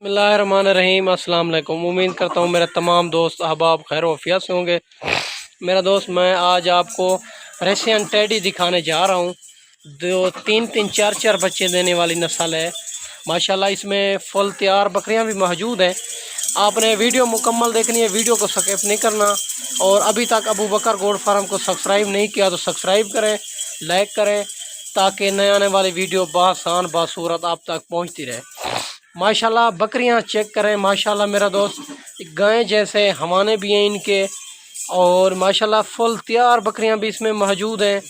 बिस्मिल्लाहिर्रहमानिर्रहीम। अस्सलाम वालेकुम। उम्मीद करता हूँ मेरे तमाम दोस्त अहबाब खैर वफियत से होंगे। मेरा दोस्त, मैं आज आपको रशियन टेडी दिखाने जा रहा हूँ। दो तीन तीन चार चार बच्चे देने वाली नस्ल है माशाल्लाह। इसमें फुल तैयार बकरियाँ भी मौजूद हैं। आपने वीडियो मुकम्मल देखनी है, वीडियो को स्किप नहीं करना। और अभी तक अबू बकर गोट फार्म को सब्सक्राइब नहीं किया तो सब्सक्राइब करें, लाइक करें, ताकि नए आने वाली वीडियो बासान बासूरत आप तक पहुँचती रहे। माशाल्लाह बकरियां चेक करें। माशाल्लाह मेरा दोस्त, गाय जैसे हवाने भी हैं इनके, और माशाल्लाह फुल तैयार बकरियां भी इसमें मौजूद हैं।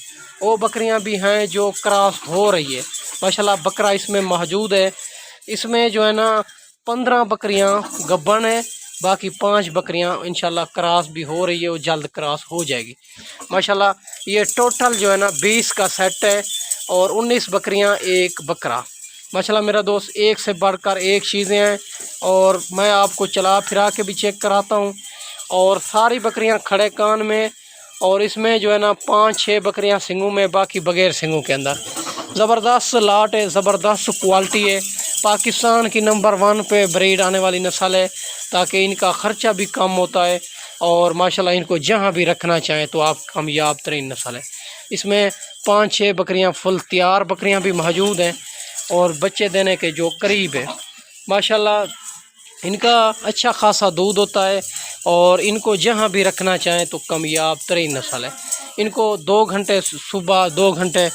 वो बकरियां भी हैं जो क्रॉस हो रही है। माशाल्लाह बकरा इसमें मौजूद है। इसमें जो है ना 15 बकरियां गब्बन है, बाकी 5 बकरियां इंशाल्लाह क्रॉस भी हो रही है, वो जल्द क्रॉस हो जाएगी। माशाल्लाह ये टोटल जो है ना 20 का सेट है और 19 बकरियां एक बकरा। माशाल्लाह मेरा दोस्त, एक से बढ़कर एक चीज़ें हैं, और मैं आपको चला फिरा के भी चेक कराता हूँ। और सारी बकरियां खड़े कान में, और इसमें जो है ना 5-6 बकरियां सिंगों में, बाकी बगैर सिंगों के अंदर। ज़बरदस्त लाट है, ज़बरदस्त क्वालिटी है। पाकिस्तान की नंबर 1 पे ब्रीड आने वाली नस्ल है, ताकि इनका ख़र्चा भी कम होता है, और माशाल्लाह इनको जहाँ भी रखना चाहें तो आप कामयाब तरीन नस्ल है। इसमें 5-6 बकरियां फुल तैयार बकरियां भी मौजूद हैं, और बच्चे देने के जो करीब है। माशाल्लाह इनका अच्छा खासा दूध होता है, और इनको जहाँ भी रखना चाहें तो कामयाब तरीन नस्ल है। इनको 2 घंटे सुबह, 2 घंटे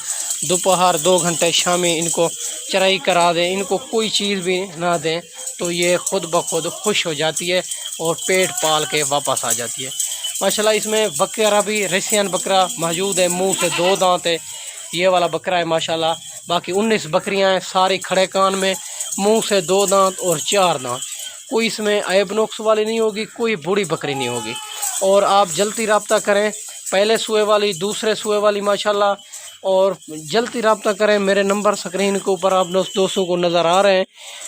दोपहर, 2 घंटे शामी इनको चराई करा दें, इनको कोई चीज़ भी ना दें तो ये ख़ुद ब खुद खुश हो जाती है और पेट पाल के वापस आ जाती है। माशाल्लाह इसमें बकरा भी रशियन बकरा मौजूद है, मुंह से 2 दांत है, ये वाला बकरा है माशाल्लाह। बाकी 19 बकरियां हैं, सारी खड़े कान में, मुंह से 2 दांत और 4 दांत। कोई इसमें ऐब नुक्स वाली नहीं होगी, कोई बूढ़ी बकरी नहीं होगी। और आप जल्दी रब्ता करें, पहले सुए वाली, दूसरे सुए वाली माशाल्लाह, और जल्दी रब्ता करें। मेरे नंबर स्क्रीन के ऊपर आप दोस्तों को नज़र आ रहे हैं।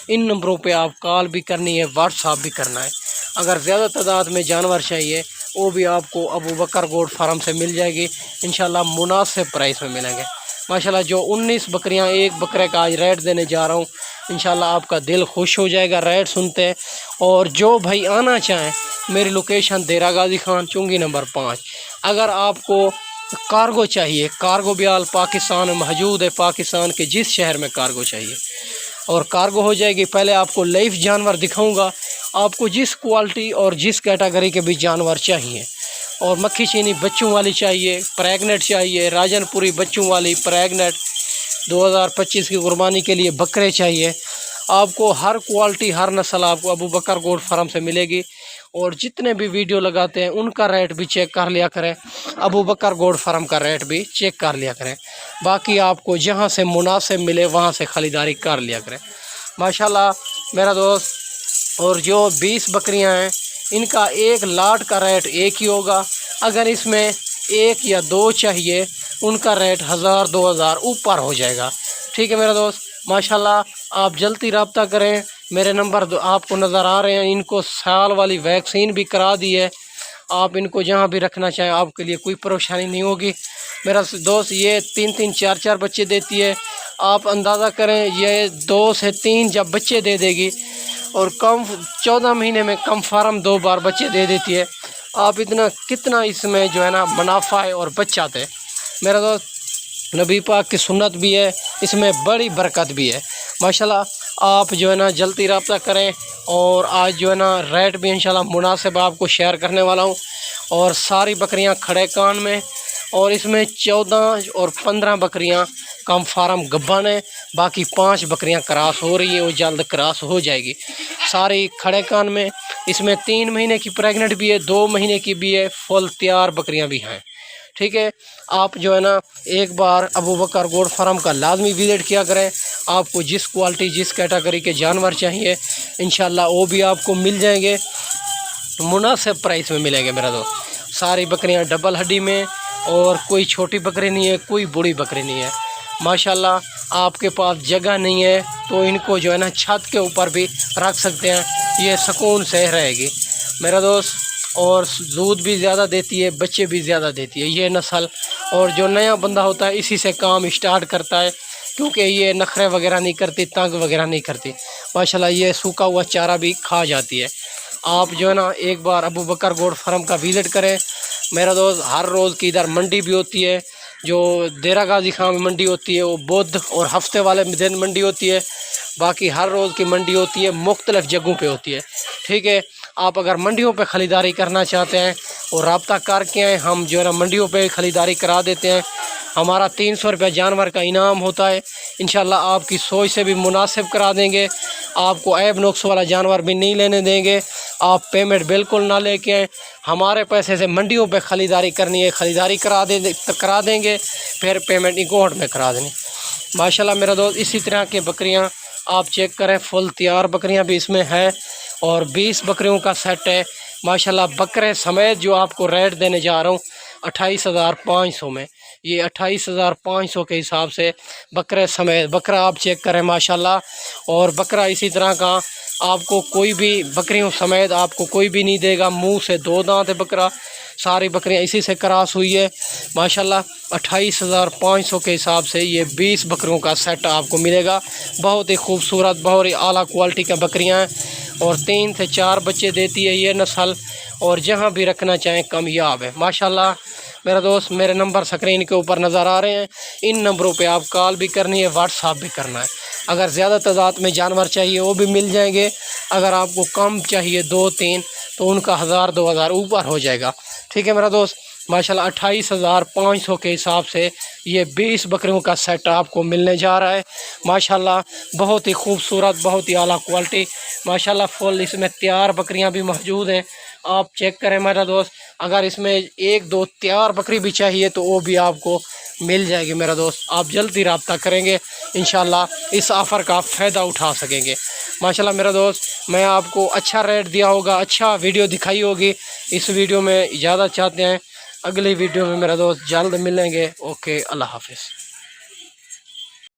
इन नंबरों पे आप कॉल भी करनी है, व्हाट्सअप भी करना है। अगर ज़्यादा तादाद में जानवर चाहिए, वो भी आपको अबू बकर गोट फार्म से मिल जाएगी इंशाल्लाह, मुनासिब प्राइस में मिलेंगे। माशाल्लाह जो 19 बकरियां एक बकरे का आज रेट देने जा रहा हूँ, इंशाल्लाह आपका दिल खुश हो जाएगा रेट सुनते हैं। और जो भाई आना चाहें, मेरी लोकेशन देरा गाजी खान, चुंगी नंबर 5। अगर आपको कार्गो चाहिए, कार्गो भी आल पाकिस्तान में मौजूद है। पाकिस्तान के जिस शहर में कार्गो चाहिए और कार्गो हो जाएगी। पहले आपको लाइव जानवर दिखाऊंगा, आपको जिस क्वालिटी और जिस कैटेगरी के भी जानवर चाहिए। और मक्खी चीनी बच्चों वाली चाहिए, प्रेगनेंट चाहिए, राजनपुरी बच्चों वाली प्रेगनेंट, 2025 की कुर्बानी के लिए बकरे चाहिए, आपको हर क्वालिटी हर नस्ल आपको अबू बकर गोट फार्म से मिलेगी। और जितने भी वीडियो लगाते हैं उनका रेट भी चेक कर लिया करें, अबू बकर गोट फार्म का रेट भी चेक कर लिया करें। बाकी आपको जहां से मुनासिब मिले वहां से ख़रीदारी कर लिया करें माशाल्लाह मेरा दोस्त। और जो 20 बकरियां हैं, इनका एक लाट का रेट एक ही होगा। अगर इसमें 1 या 2 चाहिए, उनका रेट 1000-2000 ऊपर हो जाएगा। ठीक है मेरा दोस्त, माशाल्लाह आप जल्दी रब्ता करें। मेरे नंबर आपको नज़र आ रहे हैं। इनको साल वाली वैक्सीन भी करा दी है। आप इनको जहाँ भी रखना चाहें, आपके लिए कोई परेशानी नहीं होगी मेरा दोस्त। ये 3-3 4-4 बच्चे देती है। आप अंदाज़ा करें, ये 2 से 3 जब बच्चे दे देगी, और कम 14 महीने में कम फार्म 2 बार बच्चे दे देती है। आप इतना कितना इसमें जो है ना मुनाफा है और बचाते हैं मेरा दोस्त। नबी पाक की सुन्नत भी है, इसमें बड़ी बरकत भी है माशाल्लाह। आप जो है ना जल्दी रब्ता करें। और आज जो है ना रेट भी इंशाल्लाह मुनासिब आपको शेयर करने वाला हूँ। और सारी बकरियां खड़े कान में, और इसमें 14 और 15 बकरियां कम फार्म गब्बन है, बाकी 5 बकरियां क्रॉस हो रही है, वो जल्द क्रॉस हो जाएगी। सारी खड़े कान में। इसमें 3 महीने की प्रेग्नेंट भी है, 2 महीने की भी है, फुल तैयार बकरियां भी हैं। ठीक है, आप जो है ना एक बार अबू बकर गोट फार्म का लाजमी विज़िट किया करें। आपको जिस क्वालिटी जिस कैटेगरी के जानवर चाहिए, इंशाल्लाह वो भी आपको मिल जाएंगे, मुनासिब प्राइस में मिलेंगे मेरा दोस्त। सारी बकरियां डबल हड्डी में, और कोई छोटी बकरी नहीं है, कोई बड़ी बकरी नहीं है माशाल्लाह। आपके पास जगह नहीं है तो इनको जो है ना छत के ऊपर भी रख सकते हैं, ये सुकून से रहेगी मेरा दोस्त। और दूध भी ज़्यादा देती है, बच्चे भी ज़्यादा देती है ये नस्ल। और जो नया बंदा होता है इसी से काम स्टार्ट करता है, کیونکہ یہ نخرے وغیرہ نہیں کرتی، تنگ وغیرہ نہیں کرتی ماشاءاللہ، یہ سوکھا ہوا چارہ بھی کھا جاتی ہے۔ آپ جو ہے نا ایک بار ابو بکر گوٹ فارم کا وزٹ کریں میرا دوست۔ ہر روز کی ادھر منڈی بھی ہوتی ہے، جو دیرہ غازی خان میں منڈی ہوتی ہے وہ بدھ اور ہفتے والے دن منڈی ہوتی ہے، باقی ہر روز کی منڈی ہوتی ہے، مختلف جگہوں پہ ہوتی ہے، ٹھیک ہے۔ آپ اگر منڈیوں پہ خریداری کرنا چاہتے ہیں اور رابطہ کر کے آئیں، ہم جو ہے نا منڈیوں پہ خریداری کرا دیتے ہیں۔ ہمارا 300 روپیہ جانور کا انعام ہوتا ہے، انشاءاللہ آپ کی سوچ سے بھی مناسب کرا دیں گے، آپ کو عیب نقص والا جانور بھی نہیں لینے دیں گے۔ آپ پیمنٹ بالکل نہ لے کے آئیں، ہمارے پیسے سے منڈیوں پہ خریداری کرنی ہے، خریداری کرا دیں گے، پھر پیمنٹ اکاؤنٹ میں کرا دیں گے ماشاءاللہ میرا دوست۔ اسی طرح کے بکریاں آپ چیک کریں، فل تیار بکریاں بھی اس میں ہے، اور 20 بکریوں کا سیٹ ہے ماشاءاللہ، بکرے سمیت جو آپ کو ریٹ دینے جا رہا ہوں 28,500 میں، یہ 28,500 کے حساب سے بکرے سمیت بکرا آپ چیک کریں ماشاءاللہ۔ اور بکرا اسی طرح کا آپ کو کوئی بھی بکریوں سمیت آپ کو کوئی بھی نہیں دے گا، منہ سے 2 دانت ہے بکرا، ساری بکریاں اسی سے کراس ہوئی ہے ماشاءاللہ۔ 28,500 کے حساب سے یہ 20 بکریوں کا سیٹ آپ کو ملے گا، بہت ہی خوبصورت، بہت ہی اعلیٰ کوالٹی کا بکریاں ہیں، اور 3 سے 4 بچے دیتی ہے یہ نسل، اور جہاں بھی رکھنا چاہیں کامیاب ہے ماشاءاللہ میرا دوست۔ میرے نمبر سکرین کے اوپر نظر آ رہے ہیں، ان نمبروں پہ آپ کال بھی کرنی ہے، واٹس ایپ بھی کرنا ہے۔ اگر زیادہ تعداد میں جانور چاہیے وہ بھی مل جائیں گے، اگر آپ کو کم چاہیے 2-3 تو ان کا 1,000-2,000 اوپر ہو جائے گا، ٹھیک ہے میرا دوست ماشاءاللہ۔ 28,500 کے حساب سے یہ 20 بکریوں کا سیٹ آپ کو ملنے جا رہا ہے ماشاءاللہ، بہت ہی خوبصورت، بہت ہی اعلیٰ کوالٹی ماشاءاللہ، فل اس میں تیار بکریاں بھی موجود ہیں، آپ چیک کریں میرا دوست۔ اگر اس میں 1-2 تیار بکری بھی چاہیے تو وہ بھی آپ کو مل جائے گی میرا دوست، آپ جلدی رابطہ کریں گے انشاءاللہ، اس آفر کا آپ فائدہ اٹھا سکیں گے ماشاءاللہ میرا دوست۔ میں آپ کو اچھا ریٹ دیا ہوگا، اچھا ویڈیو دکھائی ہوگی، اس ویڈیو میں اجازت چاہتے ہیں، اگلی ویڈیو میں میرا دوست جلد ملیں گے، اوکے، اللہ حافظ۔